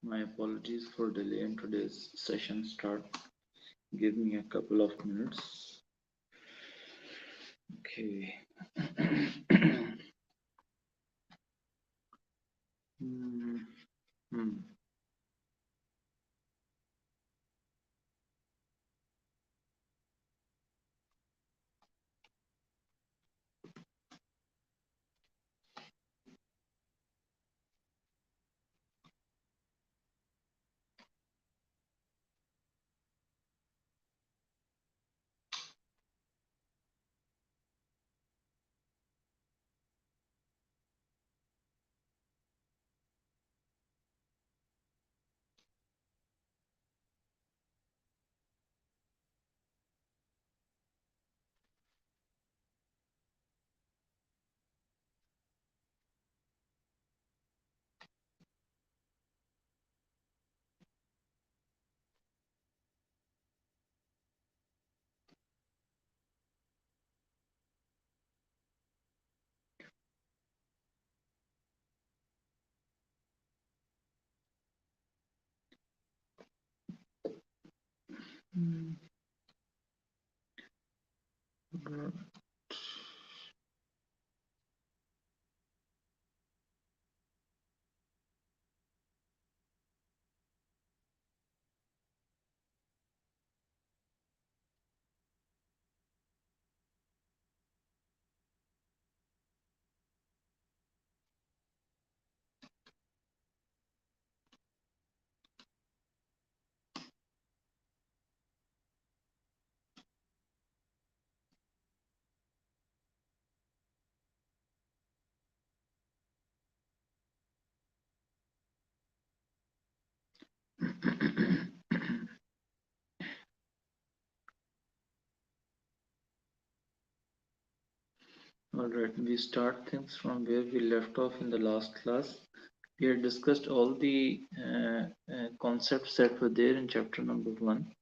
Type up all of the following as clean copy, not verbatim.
My apologies for delay in today's session start. Give me a couple of minutes. Okay. Hmm. Hmm. Alright, we start things from where we left off in the last class. We had discussed all the concepts that were there in chapter number 1.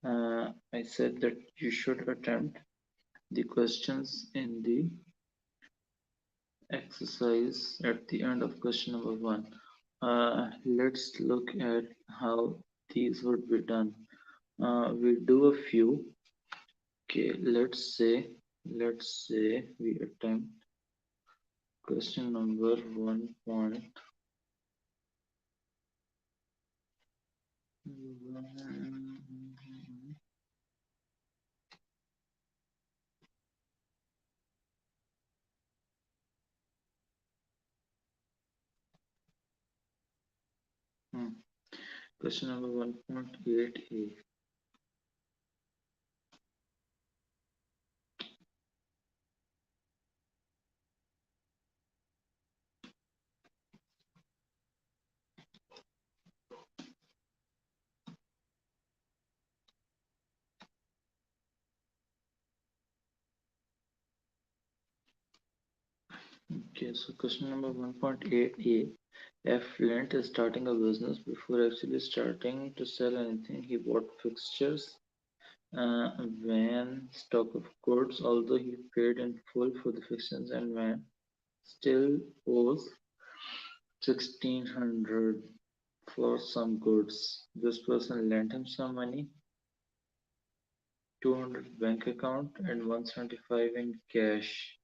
I said that you should attempt the questions in the exercise at the end of question number 1. Let's look at how these would be done. We'll do a few. Okay, let's say we attempt question number 1. Question number 1.8a. Okay, so question number 1.8a. F Flint is starting a business. Before actually starting to sell anything, he bought fixtures, van, stock of goods, although he paid in full for the fixtures and van, still owes 1600 for some goods. This person lent him some money, 200 bank account and 175 in cash.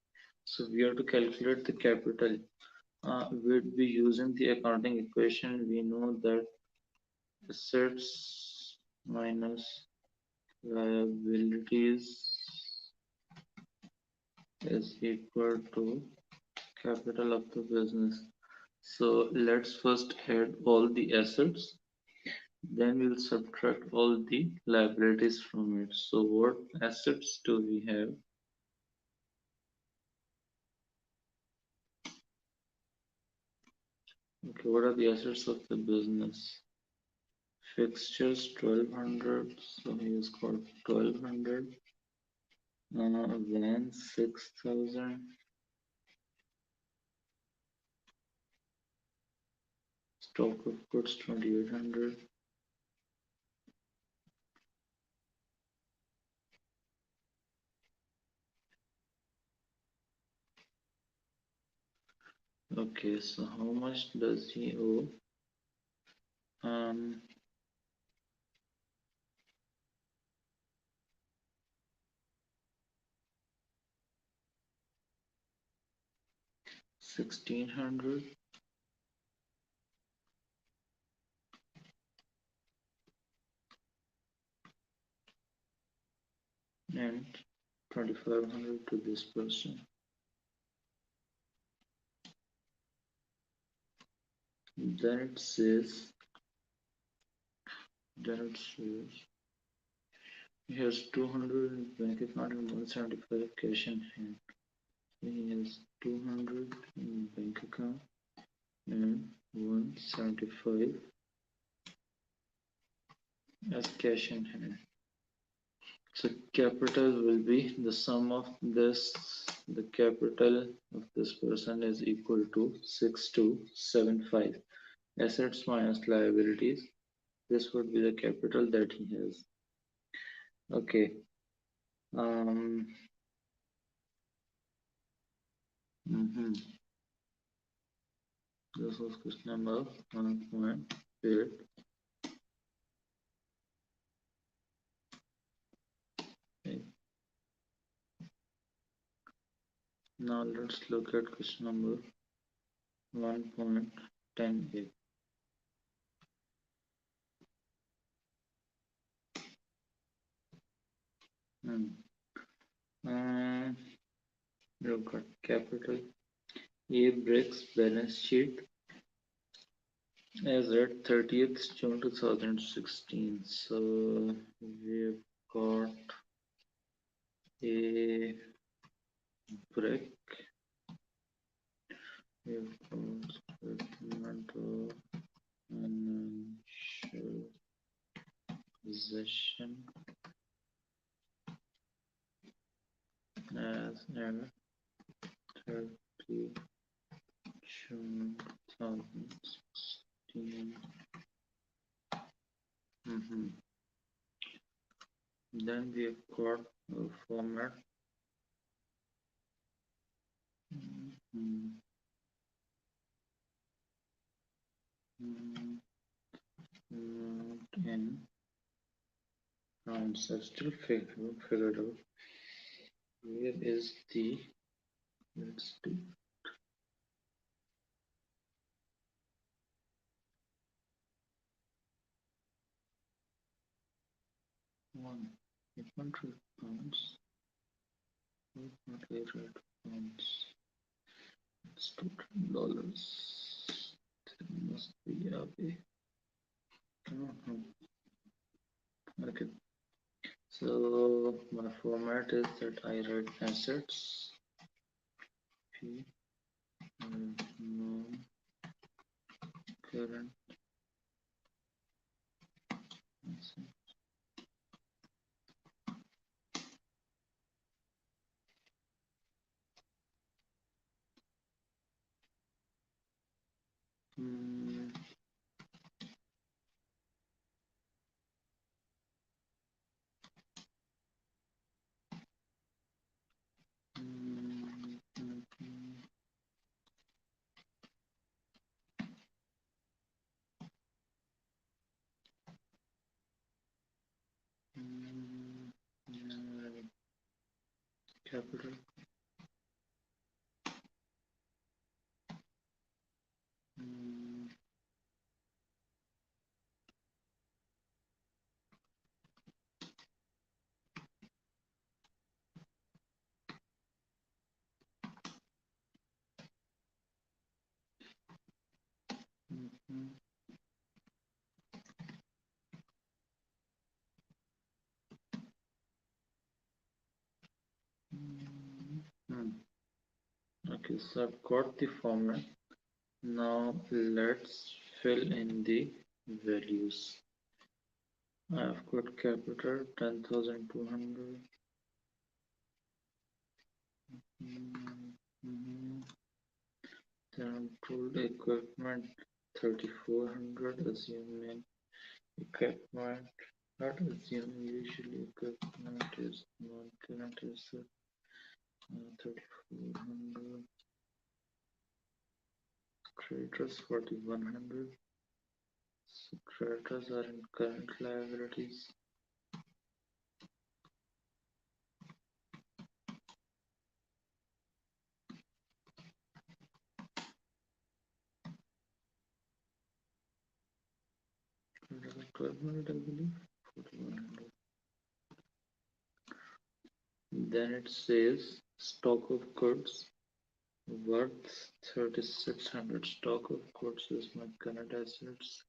So we have to calculate the capital. We'd be using the accounting equation. We know that assets minus liabilities is equal to capital of the business. So let's first add all the assets, then we'll subtract all the liabilities from it. So what assets do we have? Okay, what are the assets of the business? Fixtures 1200, so he's got 1200. Van 6000. Stock of goods 2800. Okay, so how much does he owe? 1600 and 2500 to this person. Then it says he has 200 in bank account and 175 cash in hand. So he has 200 in bank account and 175 as cash in hand. So capital will be the sum of this. The capital of this person is equal to 6275. Assets minus liabilities. This would be the capital that he has. Okay. This was question number 1.8. Okay. Now let's look at question number 1.10a. Look at capital. A breaks balance sheet as at 30th June 2016. So we've got a break. We've got statement of financial possession as at 30 June 2016. Then we have got a format. In rounds are still figured out. Where is the, let's do one 800 pounds, 800 pounds. It's $2. There must be a way. Okay. So my format is that I write assets P non current assets. Capital Okay, so I've got the format. Now let's fill in the values. I've got capital 10,200. Then I'm told equipment 3,400, assuming equipment, not assuming, usually equipment is non-current asset 3,400. Creditors 4100. So creditors are in current liabilities. Creditors 1200, I believe. 4100. Then it says stock of goods worth 3600. Stock of goods is my current assets.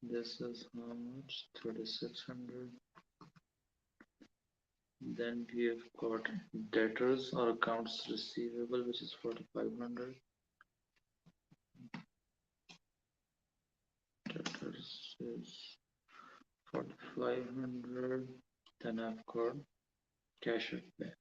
This is how much? 3600. Then we have got debtors or accounts receivable, which is 4500. Debtors is 4500. Then I've got cash at bank.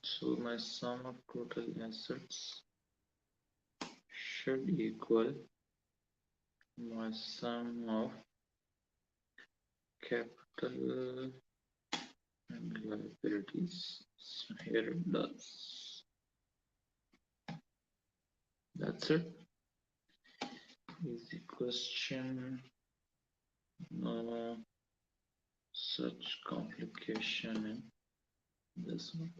So my sum of total assets should equal my sum of capital and liabilities. So here it does. That's it. Easy question. No such complication in this one.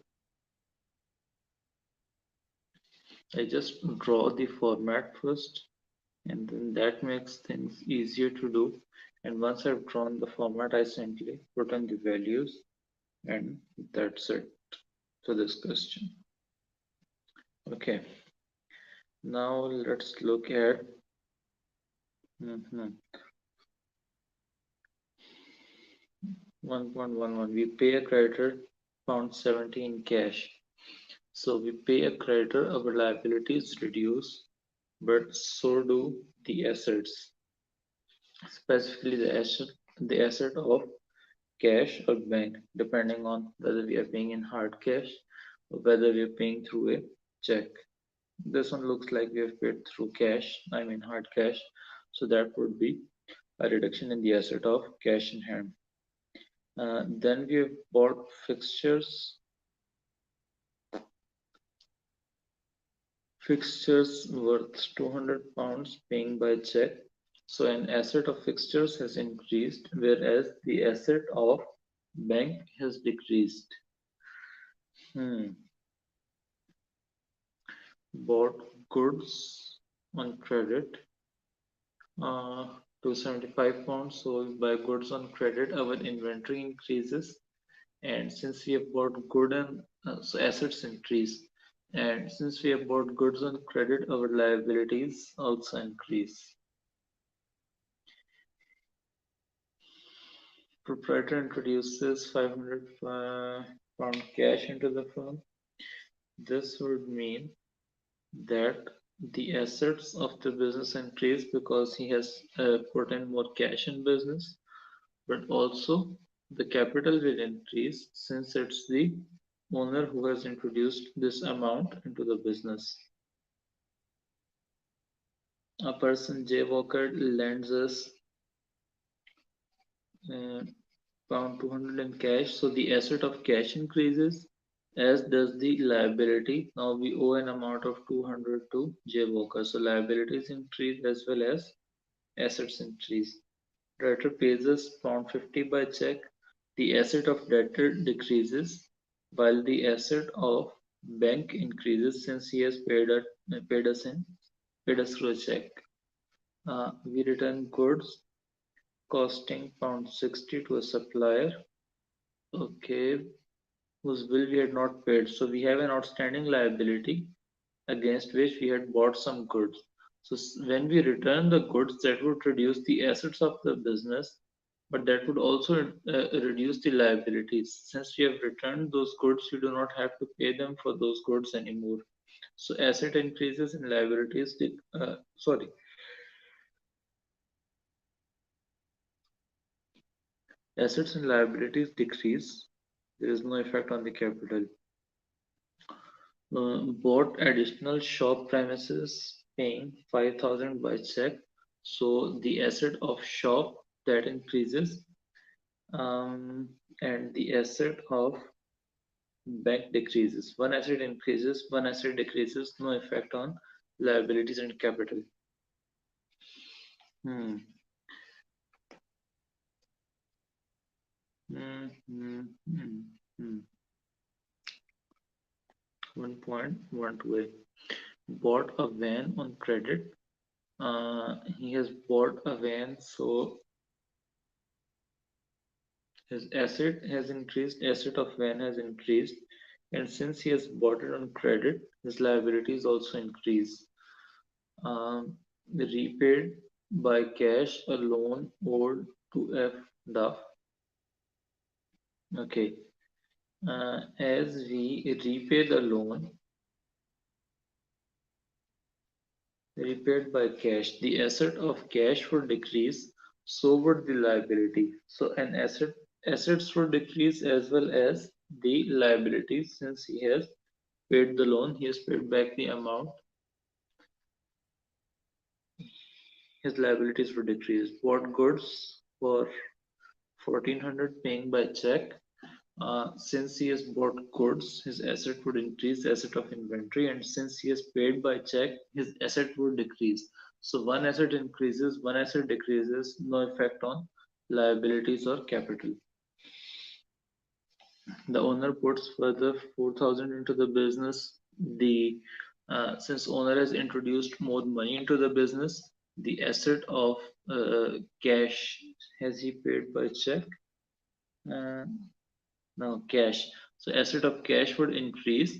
I just draw the format first, and then that makes things easier to do. And once I've drawn the format, I simply put in the values, and that's it for this question. Okay, now let's look at 1.11. We pay a creditor pound 70 in cash. So we pay a creditor, our liabilities reduce, but so do the assets. Specifically the asset of cash or bank, depending on whether we are paying in hard cash or whether we are paying through a check. This one looks like we have paid through cash, I mean hard cash, so that would be a reduction in the asset of cash in hand. Then we have bought fixtures worth 200 pounds paying by check. So an asset of fixtures has increased, whereas the asset of bank has decreased. Bought goods on credit, 275 pounds. So we buy goods on credit, our inventory increases, and since we have bought good and so assets increase, and since we have bought goods on credit, our liabilities also increase. Proprietor introduces 500 pound cash into the firm. This would mean that the assets of the business increase because he has put in more cash in business, but also the capital will increase since it's the owner who has introduced this amount into the business. A person, J. Walker, lends us pound 200 in cash, so the asset of cash increases, as does the liability. Now we owe an amount of 200 to J. Walker, so liabilities increase as well as assets increase. Debtor pays us pound 50 by check. The asset of debtor decreases while the asset of bank increases since he has paid us through a check. We return goods costing pound 60 to a supplier, okay, whose bill we had not paid. So we have an outstanding liability against which we had bought some goods. So when we return the goods, that would reduce the assets of the business, but that would also reduce the liabilities. Since we have returned those goods, we do not have to pay them for those goods anymore. So asset increases and liabilities, assets and liabilities decrease. There is no effect on the capital. Bought additional shop premises paying 5,000 by check. So the asset of shop that increases, and the asset of bank decreases. One asset increases, one asset decreases, no effect on liabilities and capital. Hmm. Hmm. Hmm. Hmm. Hmm. 1.12. Bought a van on credit. He has bought a van, so his asset has increased, asset of van has increased, and since he has bought it on credit, his liabilities also increase. Repaid by cash a loan owed to F. Duff. Okay. As we repay the loan, repaid by cash, the asset of cash would decrease, so would the liability. So an assets would decrease as well as the liabilities since he has paid the loan, he has paid back the amount, his liabilities would decrease. Bought goods for 1400 paying by check. Since he has bought goods, his asset would increase, asset of inventory, and since he has paid by check, his asset would decrease. So one asset increases, one asset decreases, no effect on liabilities or capital. The owner puts further 4,000 into the business. The Since owner has introduced more money into the business, the asset of cash, has he paid by check? Uh, No, cash. So asset of cash would increase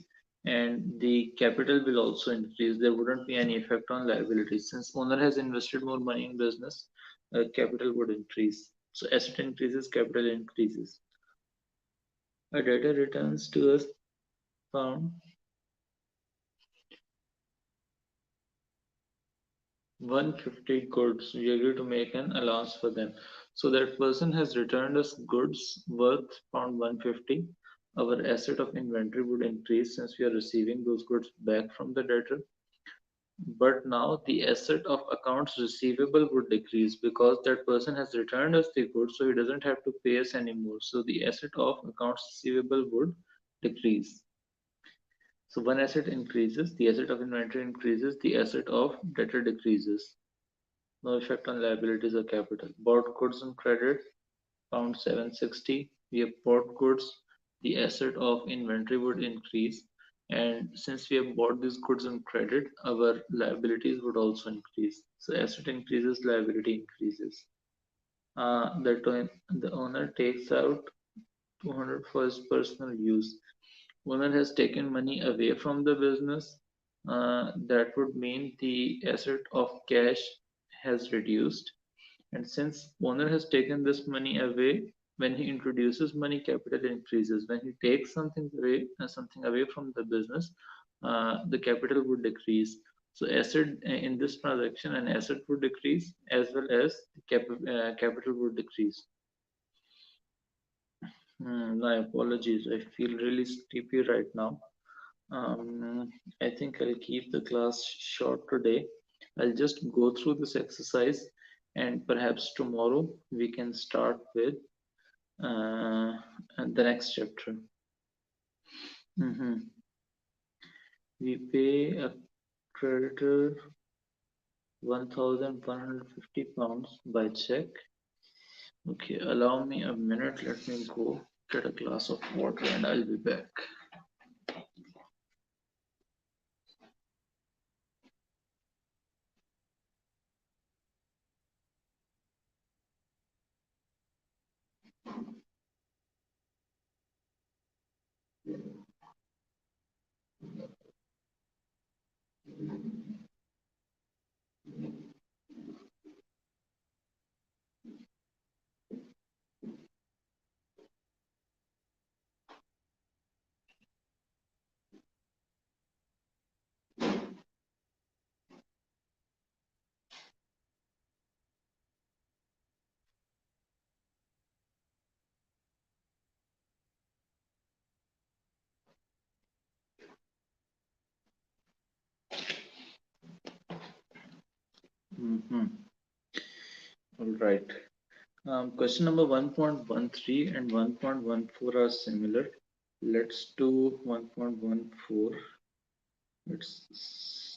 and the capital will also increase. There wouldn't be any effect on liabilities. Since owner has invested more money in business, capital would increase. So asset increases, capital increases. A debtor returns to us found 150 goods. We agree to make an allowance for them. So that person has returned us goods worth pound 150. Our asset of inventory would increase since we are receiving those goods back from the debtor. But now the asset of accounts receivable would decrease because that person has returned us the goods, so he doesn't have to pay us anymore. So the asset of accounts receivable would decrease. So one asset increases, the asset of inventory increases, the asset of debtor decreases. No effect on liabilities or capital. Bought goods on credit, pound 760. We have bought goods, the asset of inventory would increase. And since we have bought these goods on credit, our liabilities would also increase. So asset increases, liability increases. The owner takes out 200 for his personal use. Owner has taken money away from the business. That would mean the asset of cash has reduced. And since owner has taken this money away, when he introduces money, capital increases. When he takes something away from the business, the capital would decrease. So asset in this transaction, an asset would decrease as well as capital would decrease. My apologies. I feel really sleepy right now. I think I'll keep the class short today. I'll just go through this exercise and perhaps tomorrow we can start with uh, the next chapter. Mhm. We pay a creditor £1,150 by check. Okay, allow me a minute. Let me go get a glass of water and I'll be back. Mhm. All right. Question number 1.13 and 1.14 are similar. Let's do 1.14. It's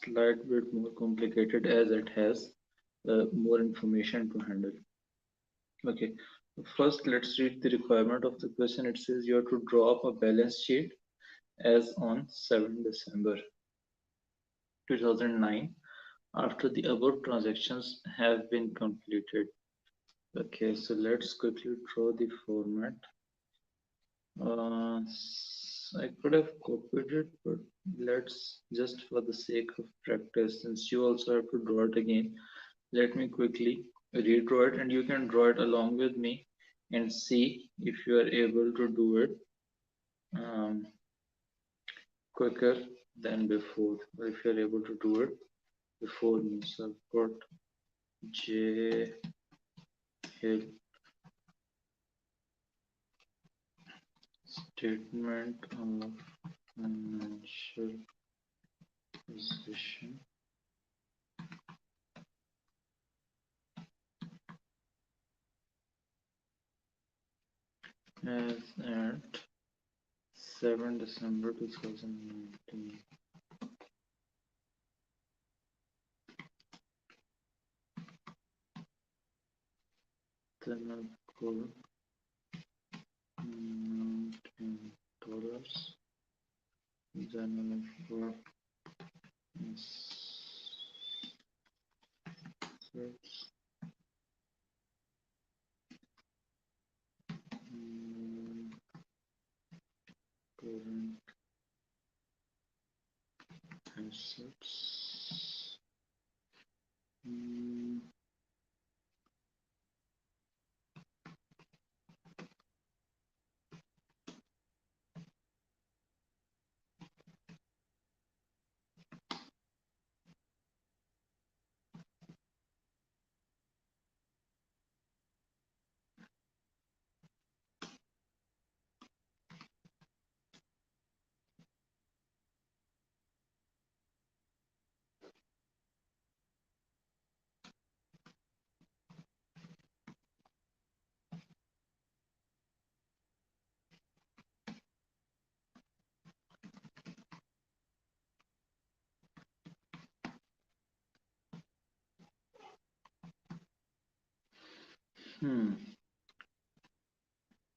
slight bit more complicated as it has more information to handle. Okay, first let's read the requirement of the question. It says you have to draw up a balance sheet as on 7 December 2009 after the above transactions have been completed. Okay, so let's quickly draw the format. I could have copied it, but let's just for the sake of practice, since you also have to draw it again, let me quickly redraw it and you can draw it along with me and see if you are able to do it um, quicker than before, or if you're able to do it before me. So I've got J Hill statement of financial position as at 7 December 2019. Then I've got amount in dollars. Then I've got assets, current assets.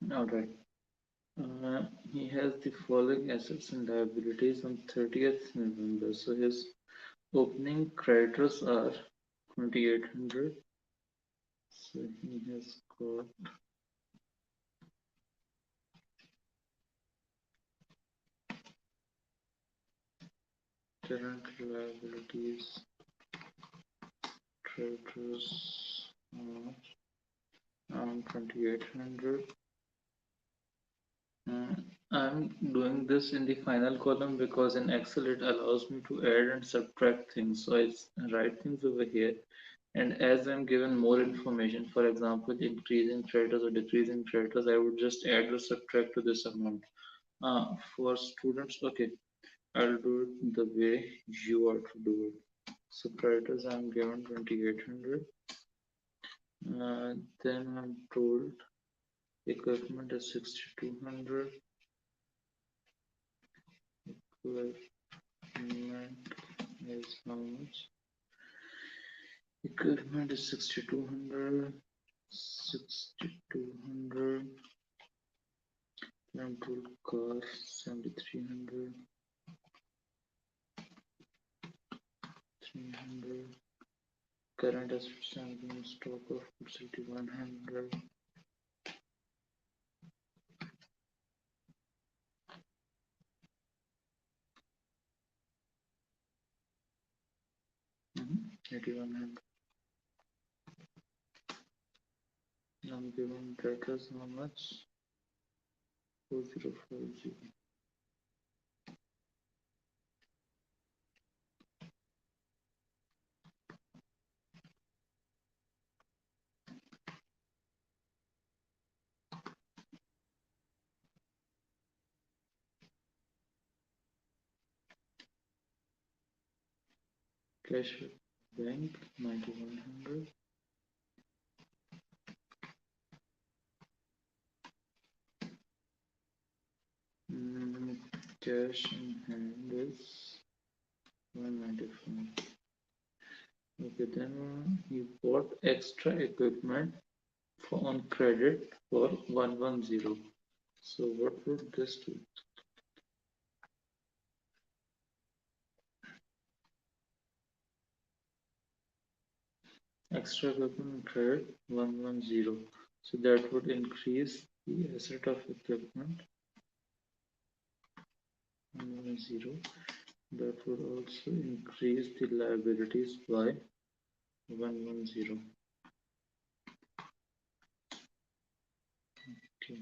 All right. He has the following assets and liabilities on 30th November. So his opening creditors are 2800. So he has got current liabilities, creditors around 2800. I'm doing this in the final column because in Excel it allows me to add and subtract things. So I write things over here. And as I'm given more information, for example, increasing creditors or decreasing creditors, I would just add or subtract to this amount. For students, okay, I'll do it the way you are to do it. So creditors, I'm given 2800. Then I'm told equipment is 6200. Equipment is how much? Equipment is 6200. 6200. I'm told car 7300. 300. Current assets and in stock of 6100. Mm-hmm. 8100. I'm given debtors how much? 4040. Cash with bank 9100. cash in hand is 195. Okay, then he bought extra equipment on credit for 110. So what would this do? Extra equipment credit 110. So that would increase the asset of equipment 110. That would also increase the liabilities by 110. Okay.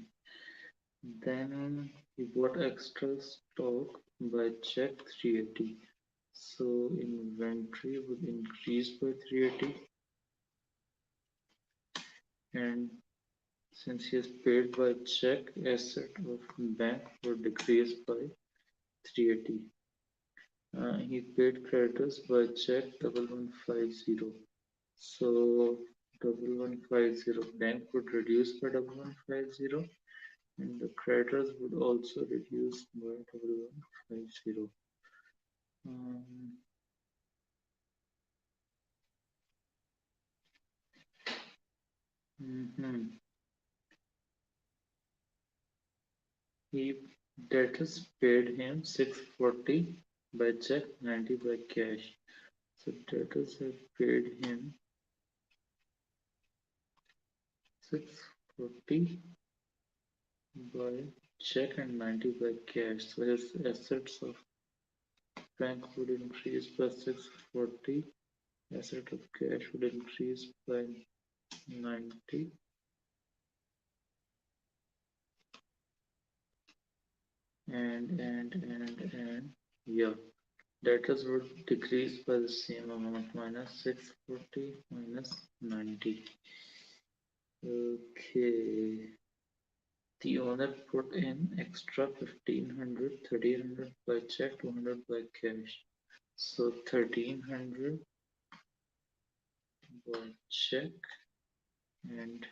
Then he bought extra stock by check 380. So inventory would increase by 380, and since he has paid by check, asset of bank would decrease by 380. He paid creditors by check 1150. So 1150 bank would reduce by 1150, and the creditors would also reduce by 1150. Um, mhm. He debtors paid him 640 by check, 90 by cash. So debtors have paid him 640 by check and 90 by cash. So his assets of bank would increase by 640. Asset of cash would increase by 90. And yeah, debtors would decrease by the same amount, minus 640 minus 90. Okay. The owner put in extra 1500, 1300 by check, 200 by cash. So 1300 by check and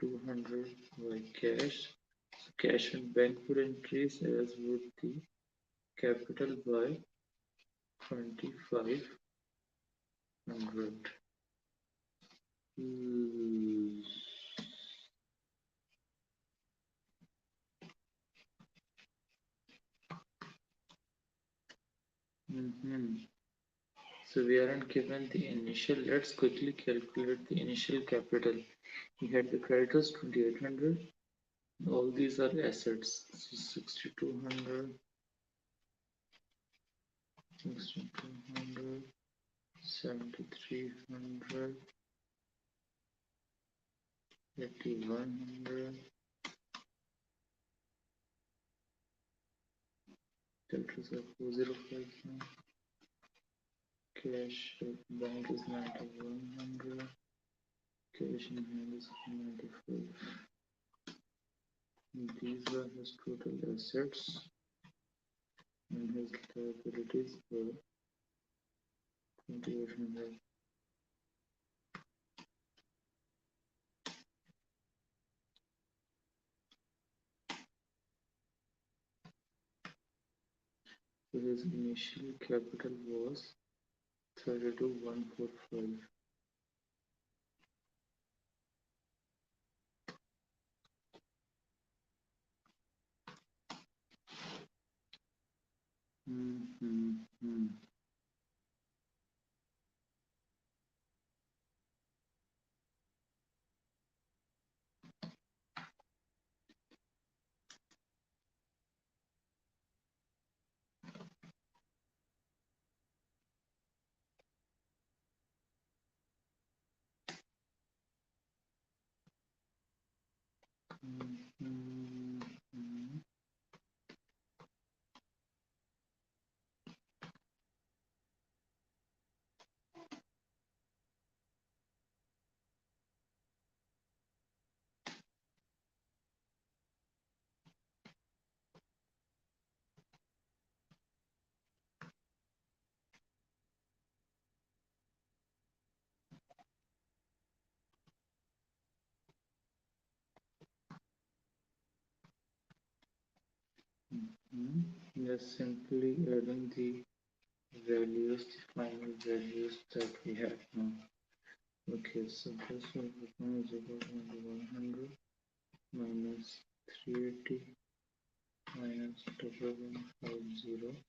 200 by cash. So cash and bank would increase, as would the capital by 2500. So we aren't given the initial. Let's quickly calculate the initial capital. We had the creditors 2800. All these are assets. So 6200, 6200, 7300, 8100. Debtors are 4059. Cash at bank is 9100. Cash in hand is 95. These are his total assets, and his liabilities were 2800. So his initial capital was 32,145. Just simply adding the values, the final values that we have now. Okay, so this will become 0.100 minus 380 minus 1150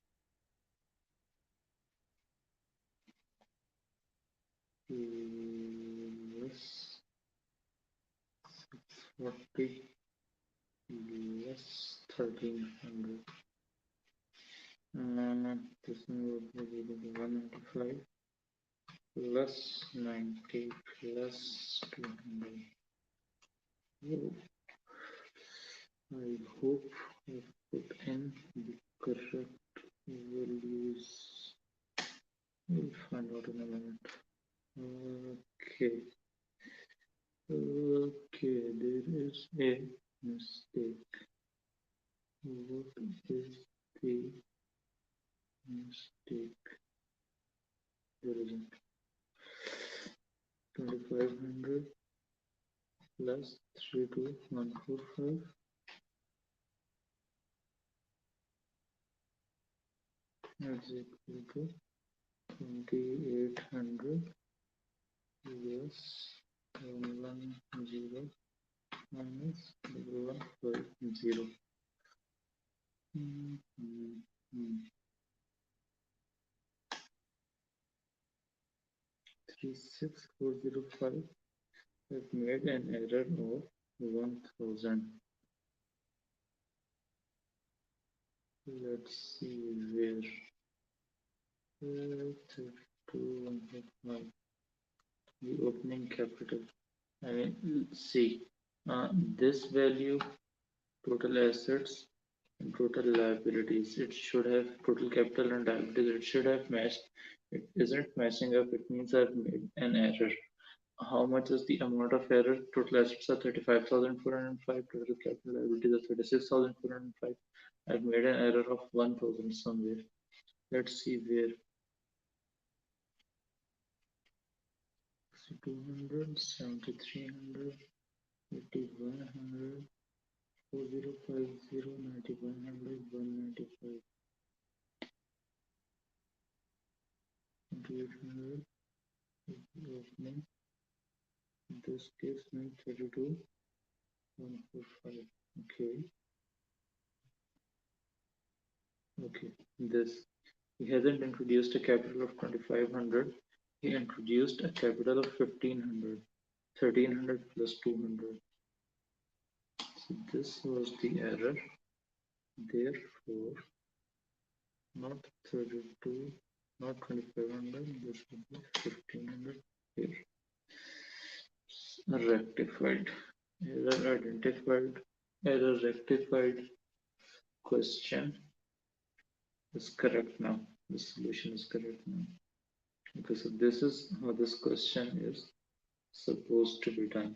plus 640 less 1300. This one would be 195 plus 90 plus 200. Oh, I hope I put in the correct values. We'll find out in a minute. Okay. Okay, there is a mistake. What is the mistake? There isn't. 2500 plus 32145 is equal to 2800 plus 110 minus 150. 36405 has made an error of 1000. Let's see where. 3215. The opening capital. I mean, see, this value, total assets and total liabilities, it should have total capital and liabilities, it should have matched. It isn't matching up, it means I've made an error. How much is the amount of error? Total assets are 35,405, total capital liabilities are 36,405. I've made an error of 1000 somewhere. Let's see where. 200, 7300, 8100, 4050, 9100, 195, 2800, opening. This gives me 32, 145. Okay, okay. This, he hasn't introduced a capital of 2500. He introduced a capital of 1500, 1300 plus 200. So this was the error. Therefore, not 32, not 2500, this would be 1500 here. Rectified. Error identified. Error rectified. Question is correct now. The solution is correct now. Okay, so this is how this question is supposed to be done.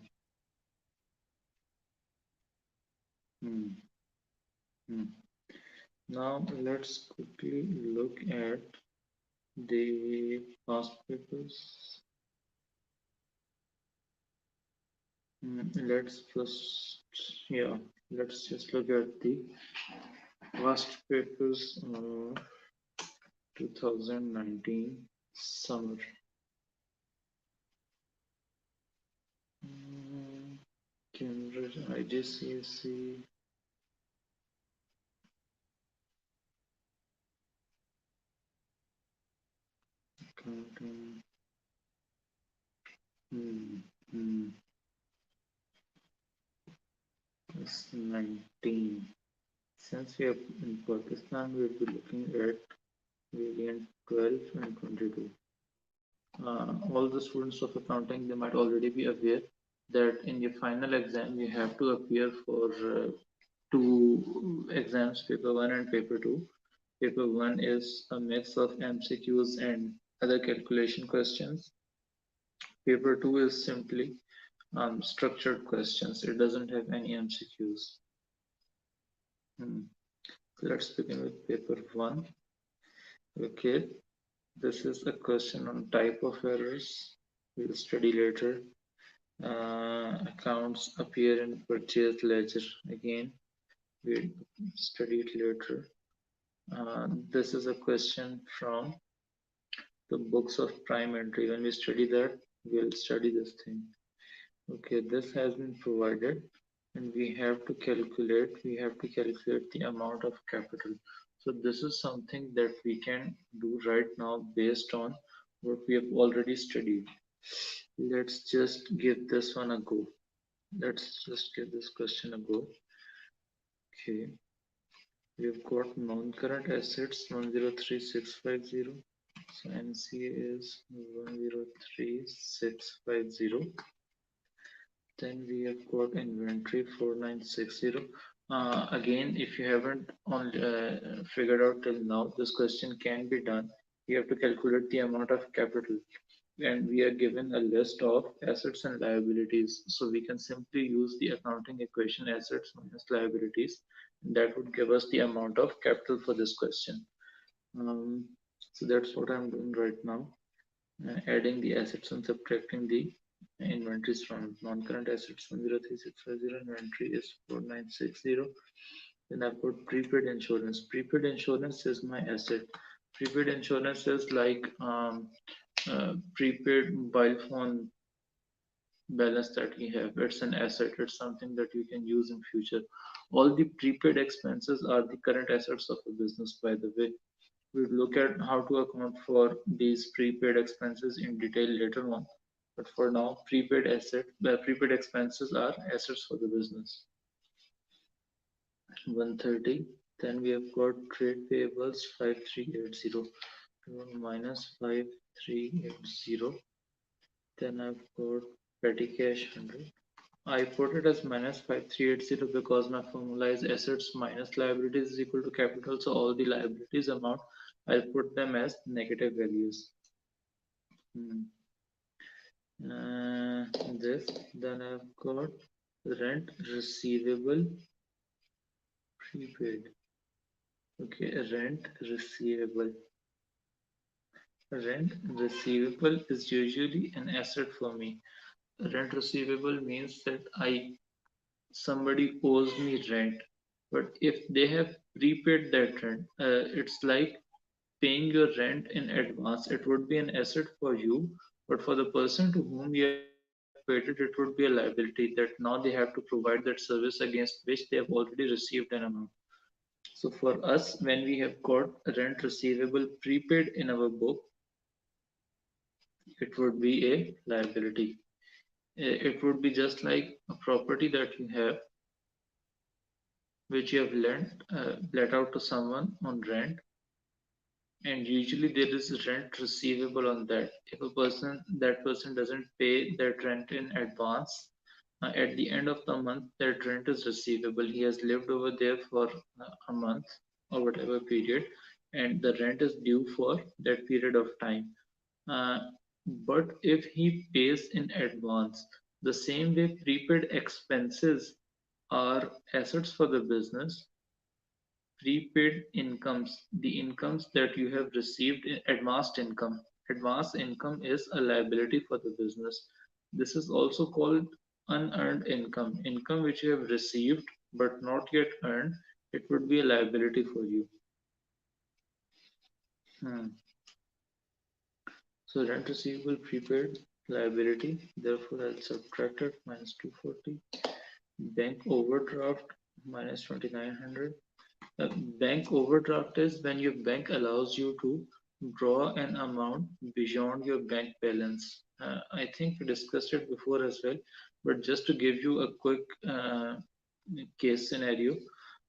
Now let's quickly look at the past papers. Let's just look at the past papers of 2019 summer. Cambridge IGCSE Accounting. It's 19. Since we are in Pakistan, we'll be looking at variant 12 and 22. All the students of accounting, they might already be aware that in your final exam, you have to appear for two exams, paper 1 and paper 2. Paper 1 is a mix of MCQs and other calculation questions. Paper 2 is simply structured questions. It doesn't have any MCQs. Let's begin with paper 1. Okay, this is a question on type of errors. We'll study later. Accounts appear in purchase ledger. Again, we'll study it later. This is a question from the books of prime entry. When we study that, we'll study this thing. Okay, this has been provided, and we have to calculate the amount of capital. So this is something that we can do right now based on what we have already studied. Let's just give this one a go. Let's just give this question a go. Okay, we've got non-current assets 103650. So NC is 103650. Then we have got inventory 4960. Again, if you haven't figured out till now, this question can be done. You have to calculate the amount of capital, and we are given a list of assets and liabilities. So we can simply use the accounting equation assets minus liabilities. And that would give us the amount of capital for this question. Um, so that's what I'm doing right now, adding the assets and subtracting the inventories from non-current assets 103650, inventory is 4960. Then I've got prepaid insurance. Prepaid insurance is my asset. Prepaid insurance is like prepaid mobile phone balance that we have. It's an asset. It's something that you can use in future. All the prepaid expenses are the current assets of a business, by the way. We'll look at how to account for these prepaid expenses in detail later on. But for now, prepaid expenses are assets for the business. 130. Then we have got trade payables 5380 minus 5380. Then I've got petty cash 100. I put it as minus 5380 because my formula is assets minus liabilities is equal to capital. So all the liabilities amount, I'll put them as negative values. This, then I've got rent receivable prepaid. Okay, rent receivable. Rent receivable is usually an asset for me. Rent receivable means that somebody owes me rent, but if they have prepaid that rent, it's like paying your rent in advance. It would be an asset for you, but for the person to whom you have paid it, it would be a liability that now they have to provide that service against which they have already received an amount. So for us, when we have got rent receivable prepaid in our book, it would be a liability. It would be just like a property that you have, which you have let out to someone on rent, and usually there is rent receivable on that. If that person doesn't pay that rent in advance, at the end of the month that rent is receivable. He has lived over there for a month or whatever period, and the rent is due for that period of time. uh, but if he pays in advance, the same way prepaid expenses are assets for the business, prepaid incomes, the incomes that you have received in advanced income. Advanced income is a liability for the business. This is also called unearned income, income which you have received but not yet earned. It would be a liability for you. Hmm. So rent receivable prepaid liability, therefore I'll subtract it minus 240. Bank overdraft minus 2900. Bank overdraft is when your bank allows you to draw an amount beyond your bank balance. I think we discussed it before as well, but just to give you a quick case scenario,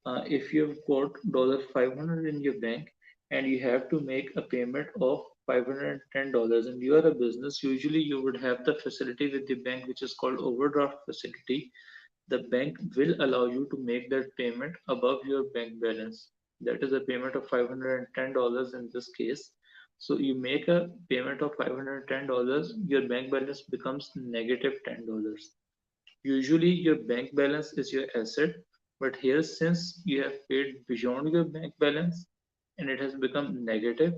if you've got $500 in your bank and you have to make a payment of $510 and you are a business, usually you would have the facility with the bank which is called overdraft facility. The bank will allow you to make that payment above your bank balance. That is a payment of $510 in this case. So you make a payment of $510, your bank balance becomes negative $10. Usually your bank balance is your asset, but here since you have paid beyond your bank balance and it has become negative,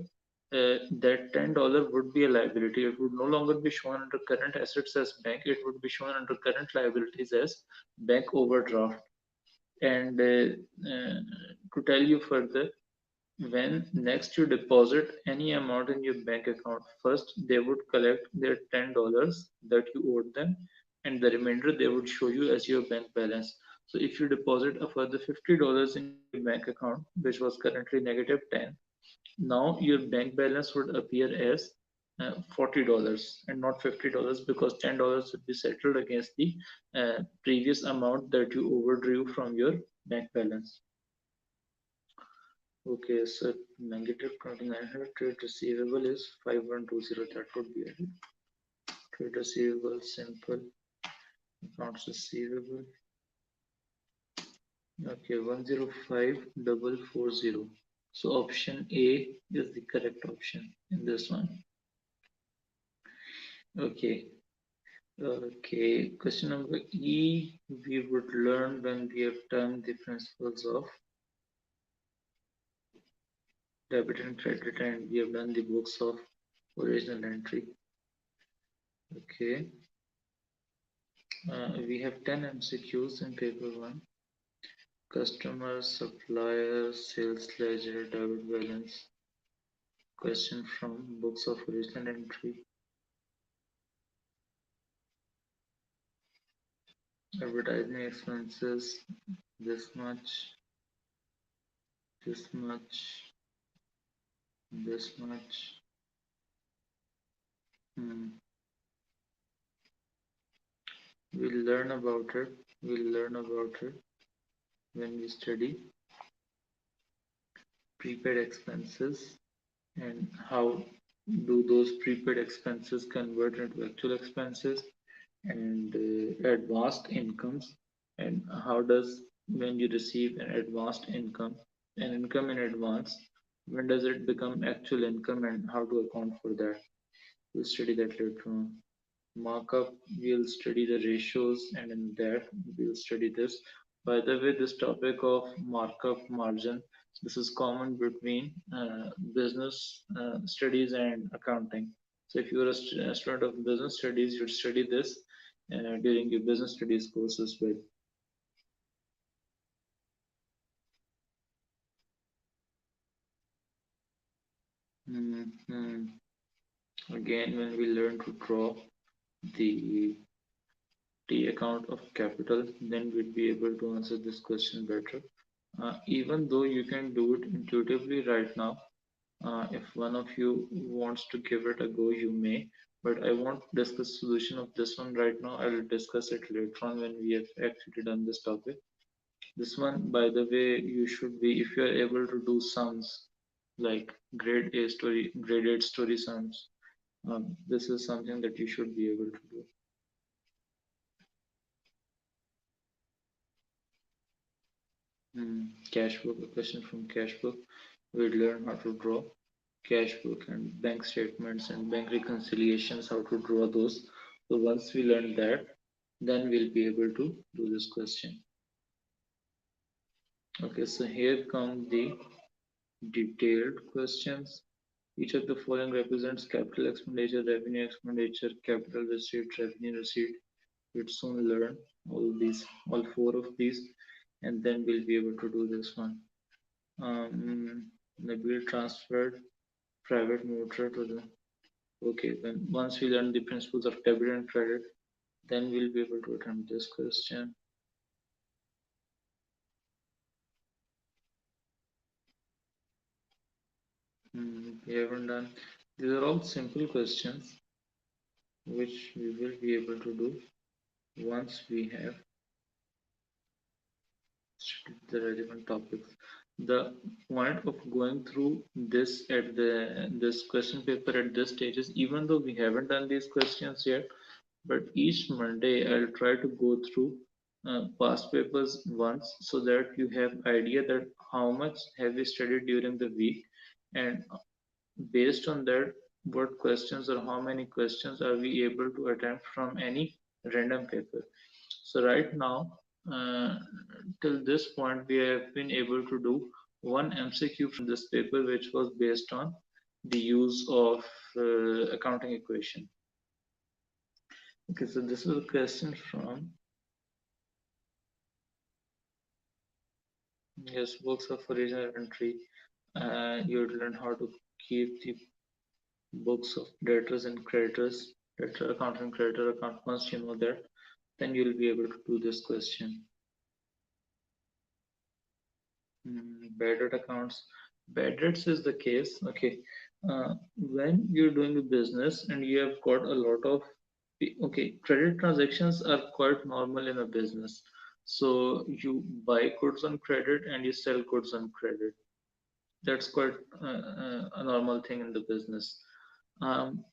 that $10 would be a liability. It would no longer be shown under current assets as bank. It would be shown under current liabilities as bank overdraft. And to tell you further, when next you deposit any amount in your bank account, first they would collect their $10 that you owed them, and the remainder they would show you as your bank balance. So if you deposit a further $50 in your bank account, which was currently -10, now your bank balance would appear as $40 and not $50 because $10 would be settled against the previous amount that you overdrew from your bank balance. Okay, so -2900 trade receivable is 5120. That would be it. Trade receivable, simple. Accounts receivable. Okay, 105440. So option A is the correct option in this one. Okay. Okay. Question number E, we would learn when we have done the principles of debit and credit, and we have done the books of original entry. Okay. We have 10 MCQs in paper 1. Customer, supplier, sales ledger, debit balance. Question from books of original entry. Advertising expenses, this much, this much, this much. We'll learn about it. We'll learn about it when we study prepaid expenses and how do those prepaid expenses convert into actual expenses, and advanced incomes, and how does when you receive an advanced income, an income in advance, when does it become actual income and how to account for that. We'll study that later on. Markup, we'll study the ratios, and in that we'll study this. By the way, this topic of markup margin, this is common between business studies and accounting. So if you're a student of business studies, you'd study this during your business studies course as well. Mhm. Again, when we learn to draw the T account of capital, then we'll be able to answer this question better. Even though you can do it intuitively right now, if one of you wants to give it a go, you may. But I won't discuss solution of this one right now. I will discuss it later on when we have actually done this topic. This one, by the way, you should be, if you are able to do sums like grade 8 story sums, this is something that you should be able to do. Cash book, a question from cash book. We'll learn how to draw cash book and bank statements and bank reconciliations, how to draw those. So once we learn that, then we'll be able to do this question. Okay, so here come the detailed questions. Each of the following represents capital expenditure, revenue expenditure, capital receipt, revenue receipt. We'll soon learn all four of these, and then we'll be able to do this one. The bill transferred private motor to the. Okay, then once we learn the principles of debit and credit, then we'll be able to attempt this question. We haven't done. These are all simple questions which we will be able to do once we have studied the relevant topics. The point of going through this at this question paper at this stage is, even though we haven't done these questions yet, but each Monday I'll try to go through past papers once so that you have idea that how much have we studied during the week, and based on that what questions or how many questions are we able to attempt from any random paper. So right now, till this point, we have been able to do one MCQ from this paper, which was based on the use of accounting equation. Okay, so this is a question from yes, books of original entry. You would learn how to keep the books of debtors and creditors, debtor account and creditor account. Once you know that, then you'll be able to do this question. Bad debt accounts. Bad debts is the case. Okay, when you're doing a business and you have got a lot of okay, credit transactions are quite normal in a business. So you buy goods on credit and you sell goods on credit. That's quite a normal thing in the business. Um,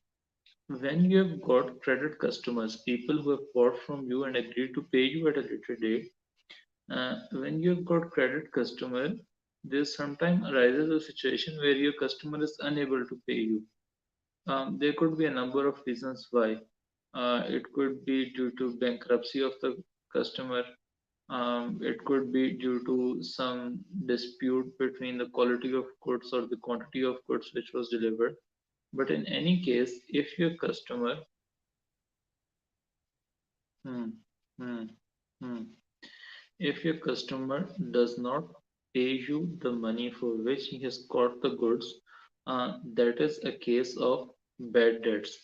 when you have got credit customers, people who have bought from you and agreed to pay you at a later date, when you've got credit customer, there sometimes arises a situation where your customer is unable to pay you. There could be a number of reasons why. It could be due to bankruptcy of the customer. It could be due to some dispute between the quality of goods or the quantity of goods which was delivered. But in any case, if your customer, hmm, hmm, hmm, if your customer does not pay you the money for which he has got the goods, that is a case of bad debts.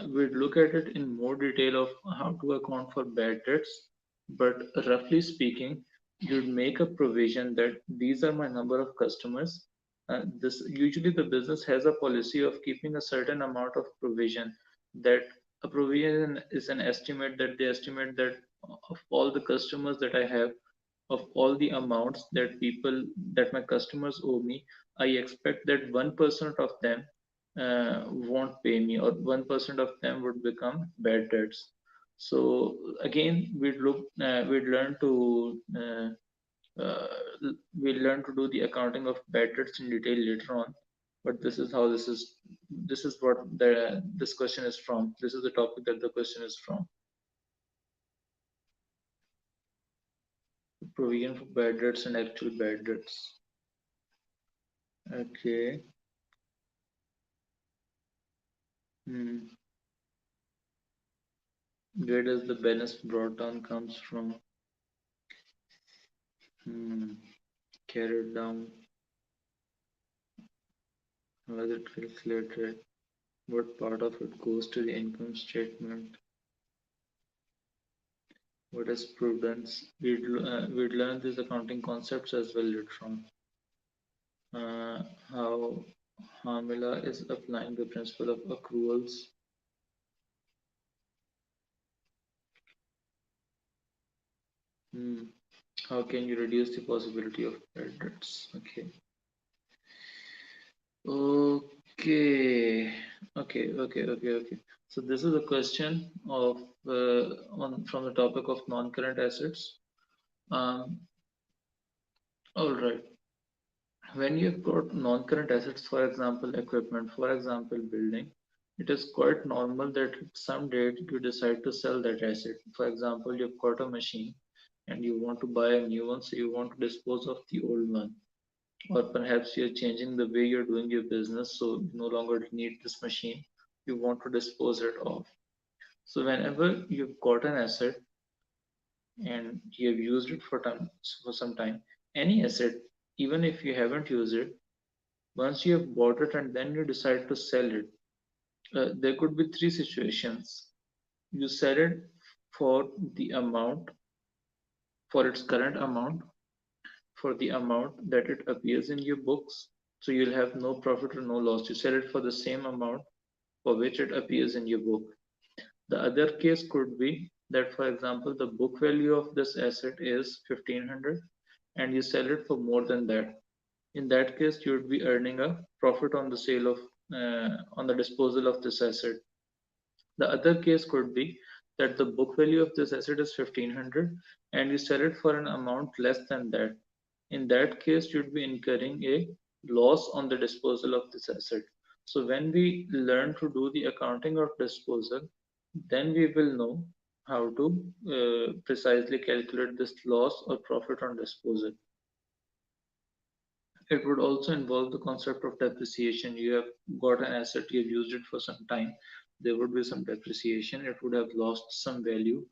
We'd look at it in more detail of how to account for bad debts, but roughly speaking, you'd make a provision that these are my number of customers. This usually the business has a policy of keeping a certain amount of provision. That a provision is an estimate that they estimate that of all the customers that I have, of all the amounts that my customers owe me, I expect that 1% of them won't pay me, or 1% of them would become bad debts. So again, we'd learn to uh, we'll learn to do the accounting of bad debts in detail later on. But this is what this question is from. This is the topic that the question is from. Provision for bad debts and actual bad debts. Okay. Hmm. Where does the balance brought down comes from? Hmm. Carried down. How is it calculated? What part of it goes to the income statement? What is prudence? We'd learn these accounting concepts as well later on. How Hamila is applying the principle of accruals. Hmm. How can you reduce the possibility of bad debts? Okay. Okay, okay. So this is a question of on from the topic of non-current assets. Um, all right. When you've got non-current assets, for example, equipment, for example, building, it is quite normal that at some date you decide to sell that asset. For example, you've got a machine and you want to buy a new one, so you want to dispose of the old one. Or perhaps you're changing the way you're doing your business, so you no longer need this machine. You want to dispose it off. So whenever you've got an asset and you have used it for some time, any asset, even if you haven't used it, once you have bought it and then you decide to sell it, there could be three situations. You sell it for the amount, for its current amount, for the amount that it appears in your books, so you'll have no profit or no loss. You sell it for the same amount for which it appears in your book. The other case could be that, for example, the book value of this asset is 1500 and you sell it for more than that. In that case, you would be earning a profit on the sale of on the disposal of this asset. The other case could be that the book value of this asset is 1500 and you sell it for an amount less than that. In that case, you'd be incurring a loss on the disposal of this asset. So when we learn to do the accounting of disposal, then we will know how to precisely calculate this loss or profit on disposal. It would also involve the concept of depreciation. You have got an asset, you have used it for some time. There would be some depreciation. It would have lost some value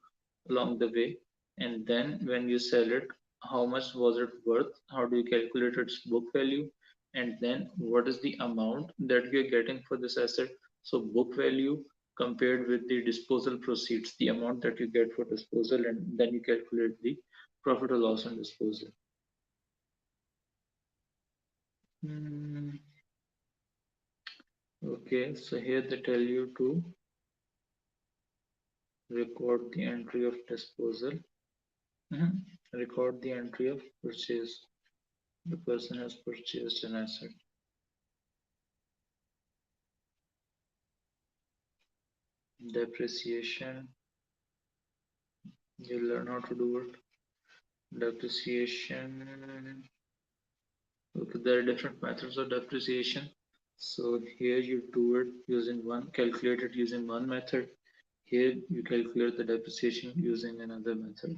along the way. And then when you sell it, how much was it worth? How do you calculate its book value? and then what is the amount that we are getting for this asset. So book value compared with the disposal proceeds, the amount that you get for disposal, and then you calculate the profit or loss on disposal. Hmm. Okay, so here they tell you to record the entry of disposal. Record the entry of purchase. The person has purchased an asset. Depreciation. You learn how to do it. Depreciation. Okay, there are different methods of depreciation. So here you do it using calculate it using one method. Here you calculate the depreciation using another method.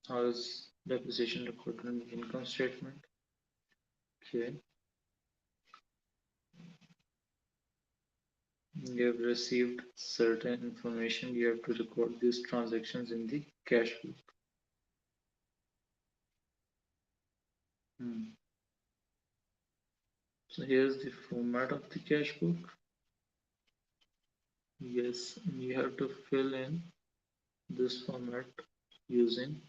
How is depreciation recorded in the income statement? Okay. You have received certain information. You have to record these transactions in the cash book. So here's the format of the cash book. Yes, you have to fill in this format using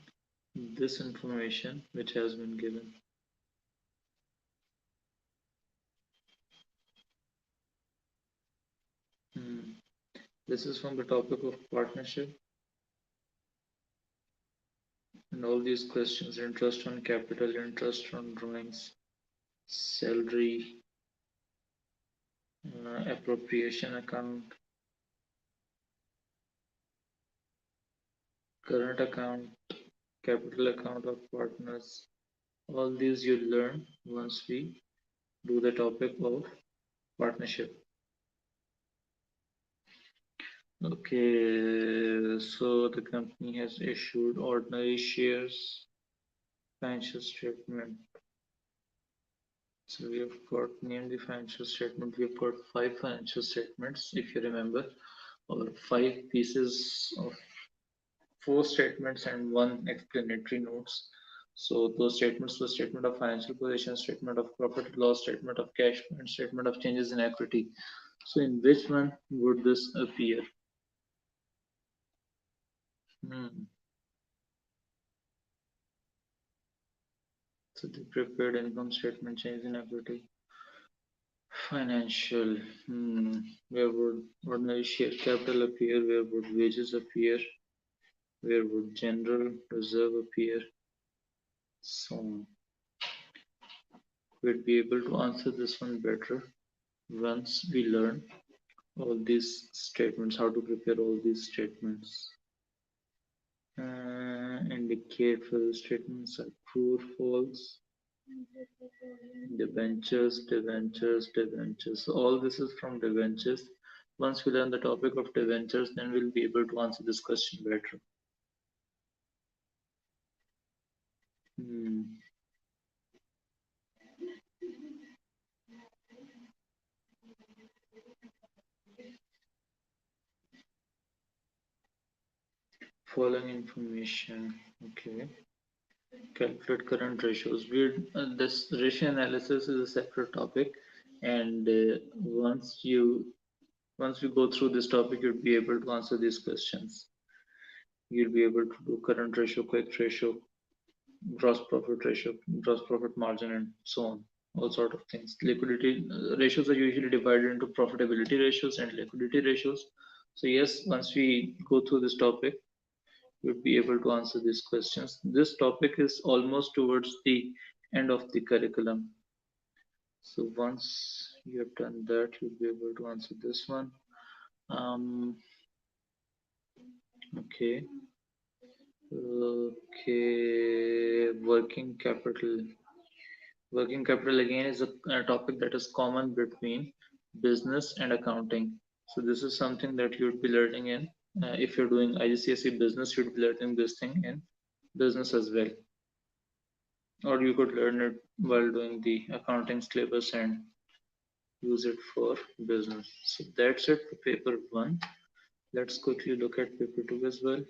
this information which has been given. This is from the topic of partnership, and all these questions: interest on capital, interest on drawings, salary, appropriation account, current account, capital account of partners. All these you learn once we do the topic of partnership. Okay, so the company has issued ordinary shares, financial statement. So we have got named the financial statement. We've got 5 financial statements, if you remember, or 5 pieces of 4 statements and 1 explanatory notes. So those statements were statement of financial position, statement of profit and loss, statement of cash, and statement of changes in equity. So in which one would this appear? So the prepared income statement, change in equity. Financial. Where would ordinary share capital appear? Where would wages appear? Where would general reserve appear? So on. We'll be able to answer this one better once we learn all these statements, how to prepare all these statements. Indicate whether statements are true or false. Debentures, debentures, debentures. So all this is from debentures. Once we learn the topic of debentures, then we'll be able to answer this question better. Following information. Okay. Calculate current ratios. This ratio analysis is a separate topic, and once we go through this topic, you'll be able to answer these questions. You'll be able to do current ratio, quick ratio, gross profit ratio, gross profit margin, and so on. All sort of things. Liquidity ratios are usually divided into profitability ratios and liquidity ratios. So yes, once we go through this topic, you'll be able to answer these questions. This topic is almost towards the end of the curriculum. So once you have done that, you'll be able to answer this one. Okay. Okay, working capital. Working capital again is a topic that is common between business and accounting. So this is something that you'd be learning in. If you're doing IGCSE business, you'd be learning this thing in business as well. Or you could learn it while doing the accounting syllabus and use it for business. So that's it for paper 1. Let's quickly look at paper 2 as well.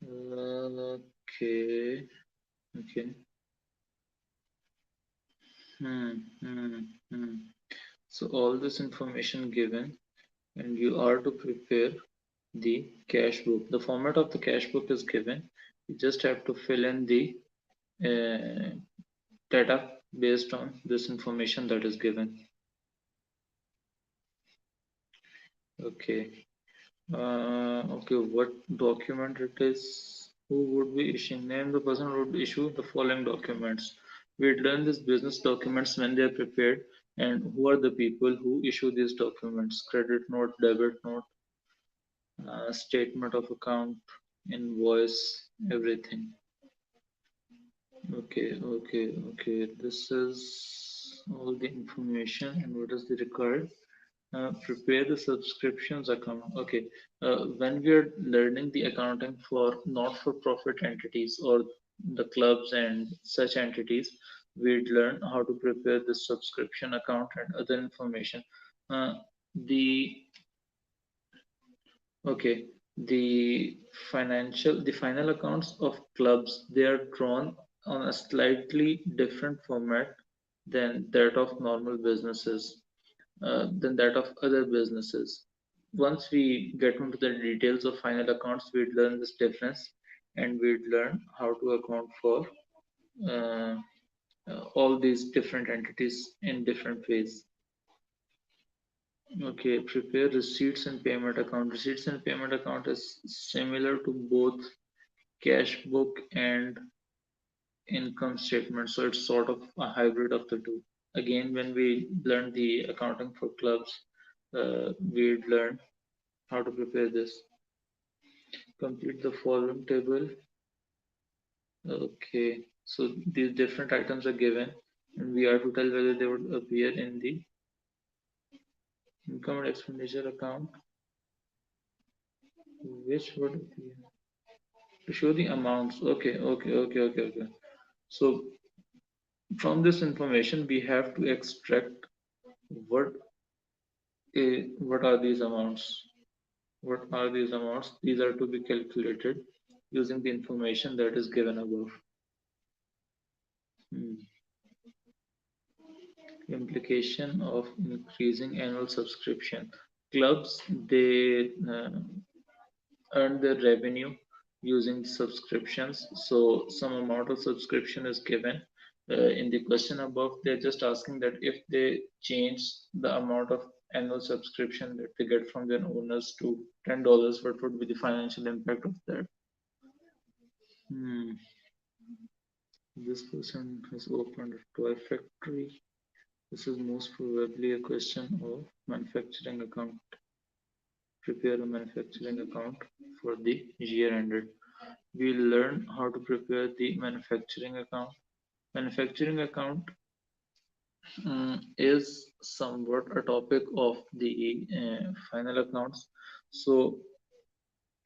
Okay. Okay. Hmm. Hmm. Hmm. So all this information given, and you are to prepare the cash book. The format of the cash book is given. You just have to fill in the uh, data based on this information that is given. Okay. Okay, what document it is? Who would be issuing? Name the person who would issue the following documents. We learn these business documents when they are prepared, and who are the people who issue these documents? Credit note, debit note, statement of account, invoice, everything. Okay. This is all the information, and what is the required? Prepare the subscriptions account. Okay. When we are learning the accounting for not-for-profit entities or the clubs and such entities, we'd learn how to prepare the subscription account and other information. Uh, the Okay, the final accounts of clubs, they are drawn on a slightly different format than that of normal businesses, than that of other businesses. Once we get into the details of final accounts, we'd learn this difference, and we'd learn how to account for uh, all these different entities in different ways. Okay, prepare receipts and payment account. Receipts and payment account is similar to both cash book and income statement, so it's sort of a hybrid of the two. Again, when we learn the accounting for clubs, we learn how to prepare this. Complete the following table. Okay, so these different items are given, and we are to tell whether they would appear in the income and expenditure account, which would appear to show the amounts. Okay. So from this information, we have to extract what what are these amounts? What are these amounts? These are to be calculated using the information that is given above. Hmm. Implication of increasing annual subscription. Clubs, they earn their revenue using subscriptions. So some amount of subscription is given. In the question above, they're just asking that if they change the amount of annual subscription that they get from their owners to $10, what would be the financial impact of that? Hmm. This person has opened a toy factory. This is most probably a question of manufacturing account. Prepare a manufacturing account for the year ended. We'll learn how to prepare the manufacturing account. Manufacturing account is somewhat a topic of the final accounts. So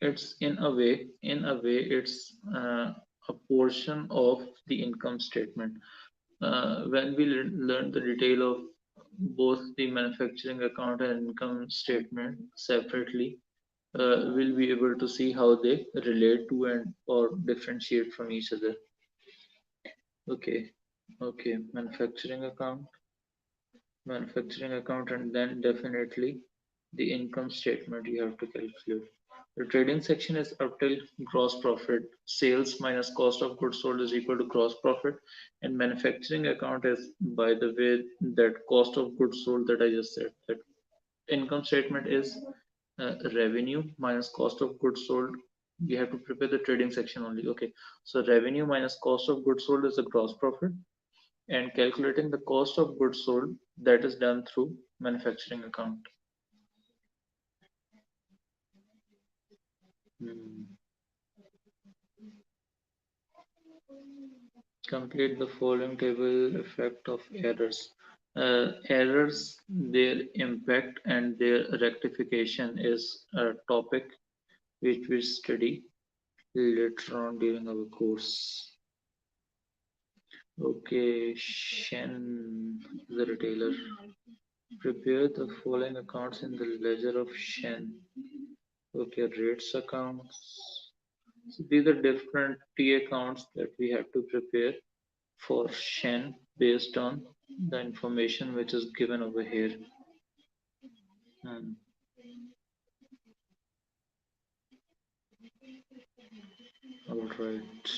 it's in a way, it's a portion of the income statement. When we learn the detail of both the manufacturing account and income statement separately, we'll be able to see how they relate to and or differentiate from each other. Okay, okay, manufacturing account, and then definitely the income statement you have to calculate. The trading section is up till gross profit. Sales minus cost of goods sold is equal to gross profit, and manufacturing account is by the way that cost of goods sold that I just said. That income statement is revenue minus cost of goods sold. We have to prepare the trading section only. Okay, so revenue minus cost of goods sold is the gross profit, and calculating the cost of goods sold, that is done through manufacturing account. Hmm. Complete the following table. Effect of errors. Errors, their impact and their rectification is a topic which we study later on during our course. Okay, Shen, the retailer. Prepare the following accounts in the ledger of Shen. Okay, rates accounts, So these are different T accounts that we have to prepare for Shen based on the information which is given over here. Hmm. All right.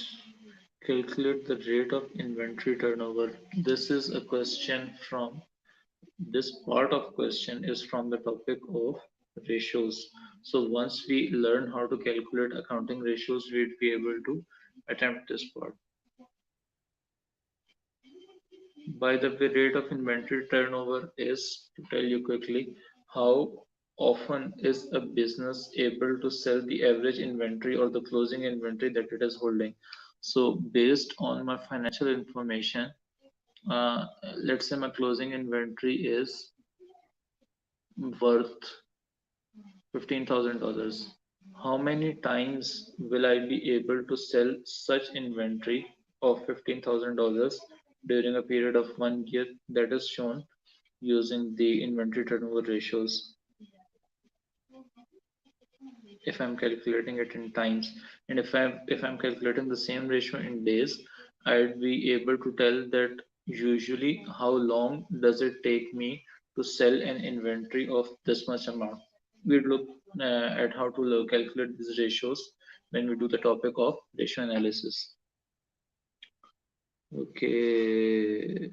Calculate the rate of inventory turnover. This is a question from this part of question is from the topic of ratios. So once we learn how to calculate accounting ratios, we'd be able to attempt this part. By the way, rate of inventory turnover is, to tell you quickly, how often is a business able to sell the average inventory or the closing inventory that it is holding. So based on my financial information, uh, let's say my closing inventory is worth $15,000. How many times will I be able to sell such inventory of $15,000 during a period of 1 year? That is shown using the inventory turnover ratios. If I'm calculating it in times, and if I'm calculating the same ratio in days, I'd be able to tell that usually how long does it take me to sell an inventory of this much amount. We'd look at how to calculate these ratios when we do the topic of ratio analysis. Okay.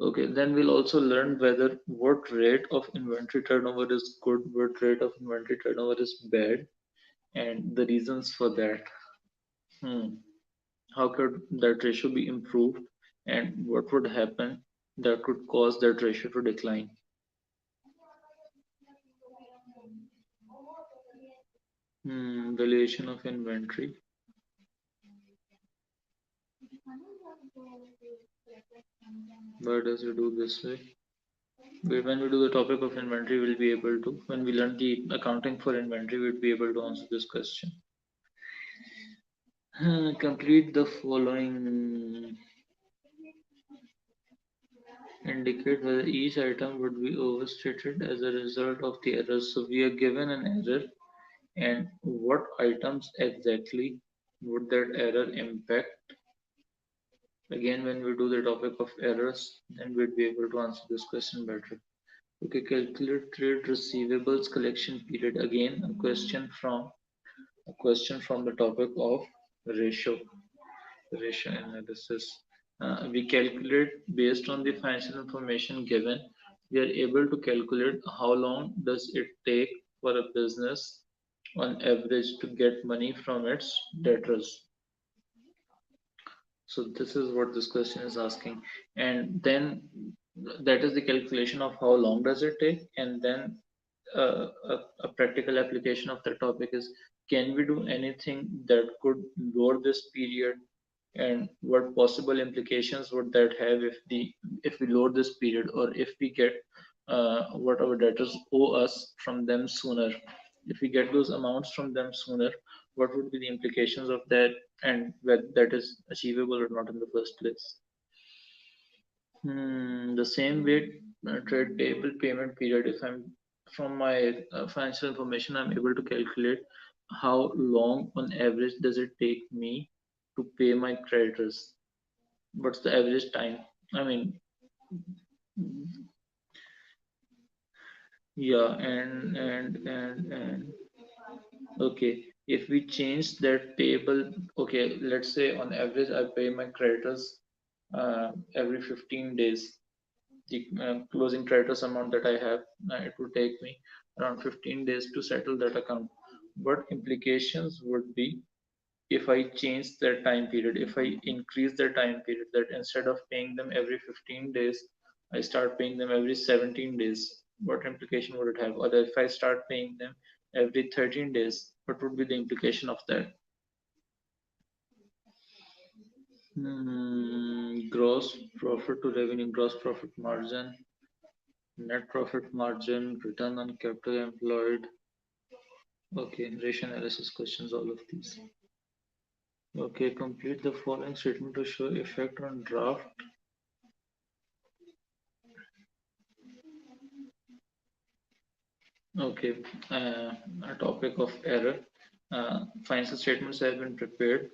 Okay, then we'll also learn whether what rate of inventory turnover is good, what rate of inventory turnover is bad, and the reasons for that. Hmm. How could that ratio be improved, and what would happen that could cause that ratio to decline? Valuation of inventory. Why does it do this way? When we do the topic of inventory, we'll be able to, when we learn the accounting for inventory, we'll be able to answer this question. Complete the following. Indicate whether each item would be overstated as a result of the error. So we are given an error, and what items exactly would that error impact? Again, when we do the topic of errors, then we'd be able to answer this question better. Okay, calculate trade receivables collection period. Again, a question from the topic of ratio ratio analysis. We calculate based on the financial information given. We are able to calculate how long does it take for a business on average to get money from its debtors. So this is what this question is asking, and then that is the calculation of how long does it take, and then a practical application of the topic is, can we do anything that could lower this period, and what possible implications would that have if we load this period, or if we get what our debtors owe us from them sooner. If we get those amounts from them sooner, what would be the implications of that, and whether that is achievable or not in the first place. The same way, trade payable payment period. If I'm from my financial information, I'm able to calculate how long on average does it take me to pay my creditors. What's the average time? I mean, yeah, and okay. If we change that payable, okay, let's say on average I pay my creditors every 15 days. The closing creditors amount that I have, it would take me around 15 days to settle that account. What implications would be if I change their time period, if I increase their time period, that instead of paying them every 15 days, I start paying them every 17 days? What implication would it have? Or if I start paying them every 13 days, what would be the implication of that? Gross profit to revenue, gross profit margin, net profit margin, return on capital employed. Okay, ratio analysis questions, all of these. Okay, complete the following statement to show effect on draft. Okay, a topic of error. financial statements have been prepared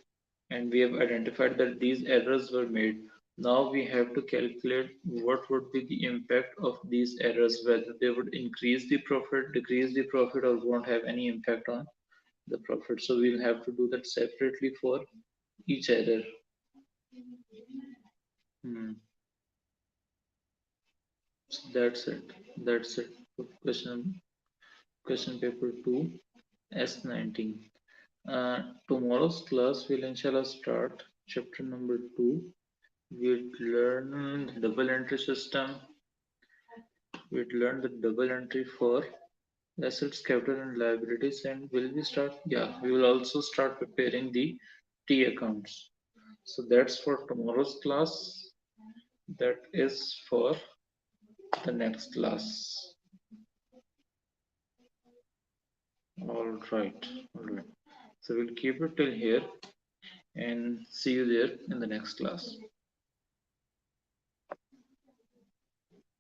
and we have identified that these errors were made. Now we have to calculate what would be the impact of these errors, whether they would increase the profit, decrease the profit, or won't have any impact on the profit. So we'll have to do that separately for each error. Hmm. So that's it. That's it. Question paper 2, S19. Tomorrow's class will inshallah start chapter number 2. We'd learn the double entry system. We'd learn the double entry for assets, capital, and liabilities, and will we start? Yeah, we will also start preparing the T accounts. So that's for tomorrow's class. That is for the next class. All right, all right. So we'll keep it till here and see you there in the next class.